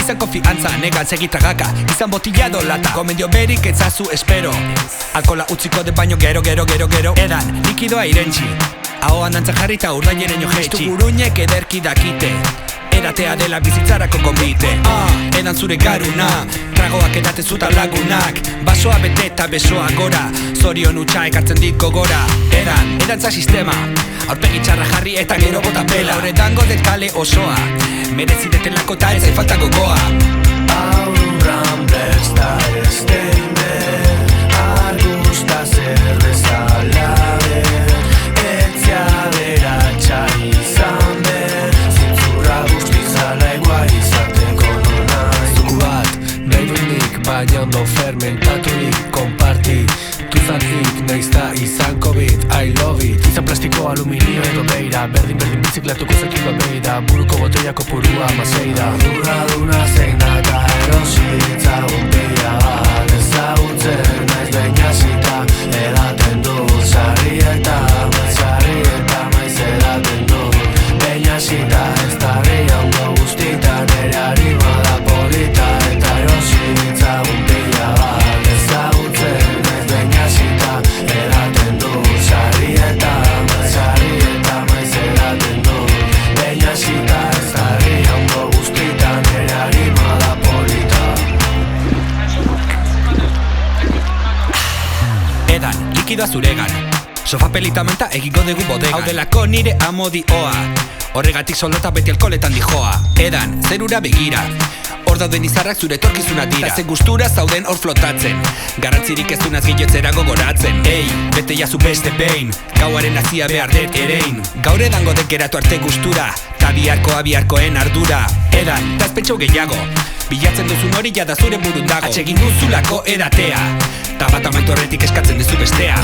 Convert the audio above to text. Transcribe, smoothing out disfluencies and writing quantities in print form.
izan konfiantza, negan segitagaka, izan botillado lata, gomendio berik etzazu espero. Alkola utziko de baino gero. Edan, likidoa irentzi, ahoan dantzan jarri eta urdaineren jo jeitsi. Guruinek ederki dakite, edatea dela bizitzarako konbite. Edan zure garuna, tragoak edate zuta lagunak, basoa bete eta besoa gora, zorion utxa ekartzen dit gogora. Edantza sistema, aurpegi txarra jarri eta gero bota pela. Horretango det kale osoa, merezideten lako eta ez falta gogoa. Aurran besta esteinde, argusta zer bezala ber, etzia beratxa izan ber, zintzurra guztizala egua izateko nona. Zuku bat, nahi dunik, baina ondo fermentaturik, komparti, tuzatik neizta izan COVID, I love it. Izan plastiko, aluminio edo beira, berdin biziklatuko zekilua beida, buruko botellako purua mazeida. Durra duna zein da eta erositza unpila bat, ezagutzen naiz beinazita, edaten du sarri eta maiz edaten du beinazita, ez darri ondo guztita, nere harima da polita, eta erositza unpila bat, ezagutzen naiz beinazita, edaten du sarri eta maiz edaten du beinazita, ez darri ondo guztita, nere harima da polita. Edan, likidoa zuregan, sofa pelitamenta egingo dugu bodegan. Hau delako nire amodioa, horregatik solota beti alkoletan dijoa. Edan, zerura begira, hor dauden izarrak zure etorkizuna dira, ze gustura zauden hor flotatzen, garrantzirik ez dunaz gilotzera gogoratzen. Ei, bete jazu beste behin, gauaren hazia behar dut erein, gaur edango dek geratu arte gustura, ta biharkoen ardura. Edan, ta ezpentxo gehiago, bilatzen duzun hori jada zure burun dago, atsegin duzulako edatea, ta bat amaitu horretik eskatzen duzu bestea.